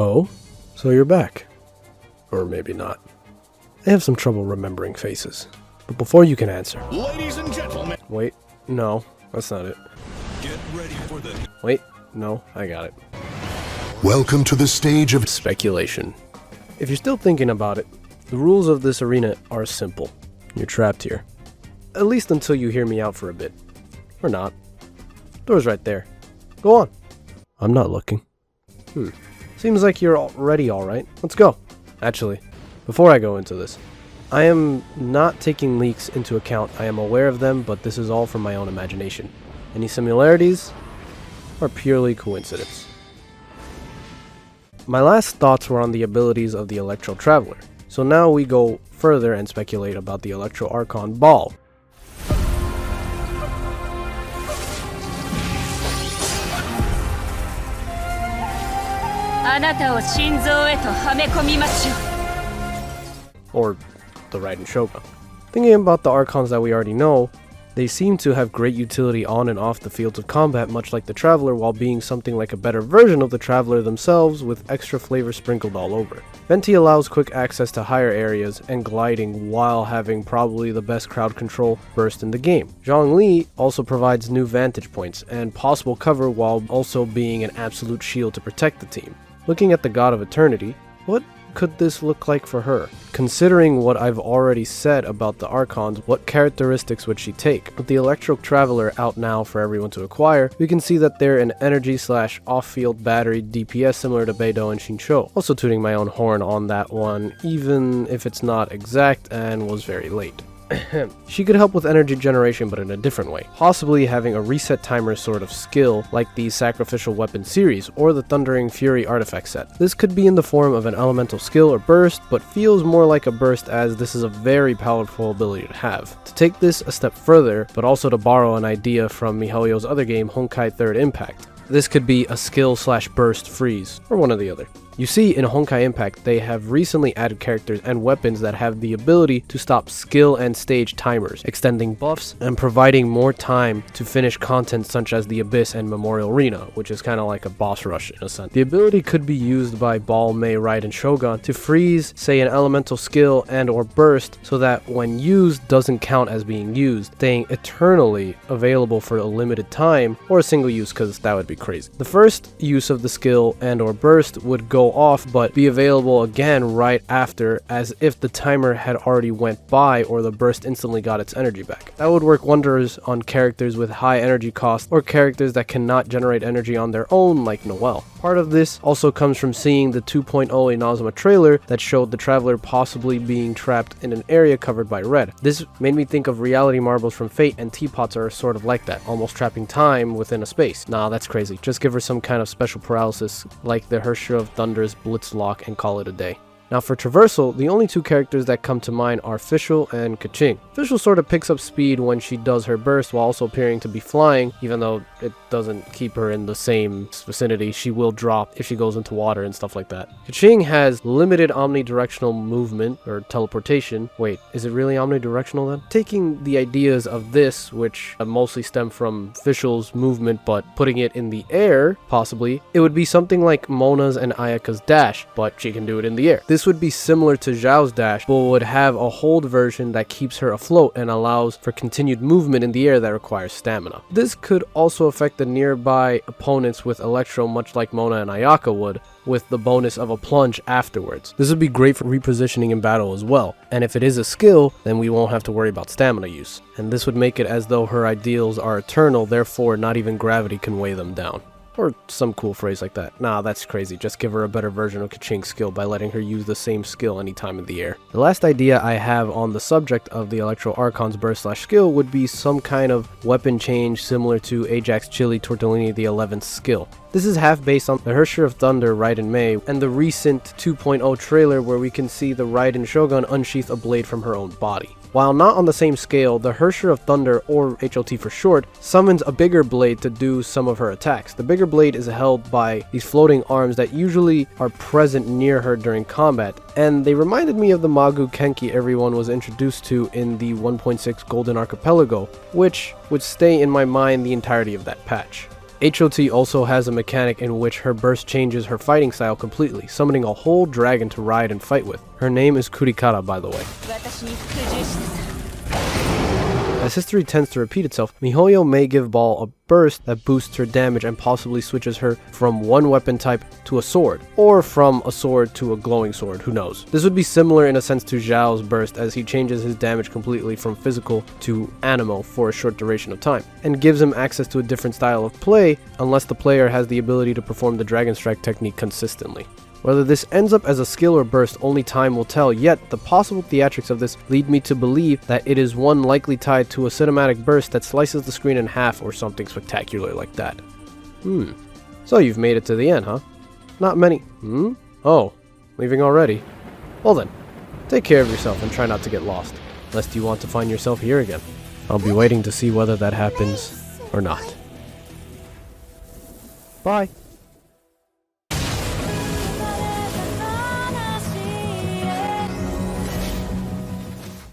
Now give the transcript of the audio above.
Oh, so you're back. Or maybe not. I have some trouble remembering faces. But before you can answer... Ladies and gentlemen... Wait, no, that's not it. Get ready for the... Wait, no, I got it. Welcome to the stage of Speculation. If you're still thinking about it, the rules of this arena are simple. You're trapped here. At least until you hear me out for a bit. Or not. Door's right there. Go on. I'm not looking. Seems like you're already alright. Let's go. Actually, before I go into this, I am not taking leaks into account. I am aware of them, but this is all from my own imagination. Any similarities are purely coincidence. My last thoughts were on the abilities of the Electro Traveler, so now we go further and speculate about the Electro Archon Baal. Or the Raiden Shogun. Thinking about the Archons that we already know, they seem to have great utility on and off the fields of combat, much like the Traveler, while being something like a better version of the Traveler themselves with extra flavor sprinkled all over. Venti allows quick access to higher areas and gliding while having probably the best crowd control burst in the game. Zhongli also provides new vantage points and possible cover while also being an absolute shield to protect the team. Looking at the God of Eternity, what could this look like for her? Considering what I've already said about the Archons, what characteristics would she take? With the Electro Traveler out now for everyone to acquire, we can see that they're an energy/off-field battery DPS similar to Beidou and Shincho. Also tooting my own horn on that one, even if it's not exact and was very late. She could help with energy generation, but in a different way, possibly having a reset timer sort of skill like the Sacrificial Weapon series or the Thundering Fury artifact set. This could be in the form of an elemental skill or burst, but feels more like a burst as this is a very powerful ability to have. To take this a step further, but also to borrow an idea from Mihoyo's other game, Honkai 3rd Impact. This could be a skill/burst freeze, or one or the other. You see, in Honkai Impact, they have recently added characters and weapons that have the ability to stop skill and stage timers, extending buffs and providing more time to finish content such as the Abyss and Memorial Arena, which is kind of like a boss rush in a sense. The ability could be used by Baal, Mei, Raiden, Shogun to freeze, say, an elemental skill and or burst so that when used doesn't count as being used, staying eternally available for a limited time or a single use, because that would be crazy. The first use of the skill and or burst would go off but be available again right after, as if the timer had already went by or the burst instantly got its energy back. That would work wonders on characters with high energy cost or characters that cannot generate energy on their own like Noelle. Part of this also comes from seeing the 2.0 Inazuma trailer that showed the Traveler possibly being trapped in an area covered by red. This made me think of reality marbles from Fate, and teapots are sort of like that, almost trapping time within a space. Nah, that's crazy. Just give her some kind of special paralysis like the Hersher of Thunder's Blitzlock and call it a day. Now for traversal, the only two characters that come to mind are Fischl and Keqing. Fischl sort of picks up speed when she does her burst while also appearing to be flying, even though it doesn't keep her in the same vicinity. She will drop if she goes into water and stuff like that. Keqing has limited omnidirectional movement or teleportation. Wait, is it really omnidirectional then? Taking the ideas of this, which mostly stem from Fischl's movement, but putting it in the air, possibly, it would be something like Mona's and Ayaka's dash, but she can do it in the air. This would be similar to Zhao's dash, but would have a hold version that keeps her afloat and allows for continued movement in the air that requires stamina. This could also affect the nearby opponents with Electro, much like Mona and Ayaka would, with the bonus of a plunge afterwards. This would be great for repositioning in battle as well, and if it is a skill, then we won't have to worry about stamina use. And this would make it as though her ideals are eternal, therefore not even gravity can weigh them down. Or some cool phrase like that. Nah, that's crazy. Just give her a better version of Keqing's skill by letting her use the same skill anytime in the air. The last idea I have on the subject of the Electro Archon's burst/skill would be some kind of weapon change similar to Ajax Chili Tortellini the 11th skill. This is half based on the Hersher of Thunder Raiden Mei and the recent 2.0 trailer where we can see the Raiden Shogun unsheath a blade from her own body. While not on the same scale, the Hersher of Thunder, or HOT for short, summons a bigger blade to do some of her attacks. The bigger blade is held by these floating arms that usually are present near her during combat, and they reminded me of the Magu Kenki everyone was introduced to in the 1.6 Golden Archipelago, which would stay in my mind the entirety of that patch. HOT also has a mechanic in which her burst changes her fighting style completely, summoning a whole dragon to ride and fight with. Her name is Kurikara, by the way. As history tends to repeat itself, Mihoyo may give Baal a burst that boosts her damage and possibly switches her from one weapon type to a sword, or from a sword to a glowing sword, who knows. This would be similar in a sense to Zhao's burst, as he changes his damage completely from physical to animal for a short duration of time, and gives him access to a different style of play unless the player has the ability to perform the Dragon Strike technique consistently. Whether this ends up as a skill or burst, only time will tell, yet the possible theatrics of this lead me to believe that it is one likely tied to a cinematic burst that slices the screen in half or something spectacular like that. So you've made it to the end, huh? Not many. Oh, leaving already? Well then, take care of yourself and try not to get lost, lest you want to find yourself here again. I'll be waiting to see whether that happens or not. Bye.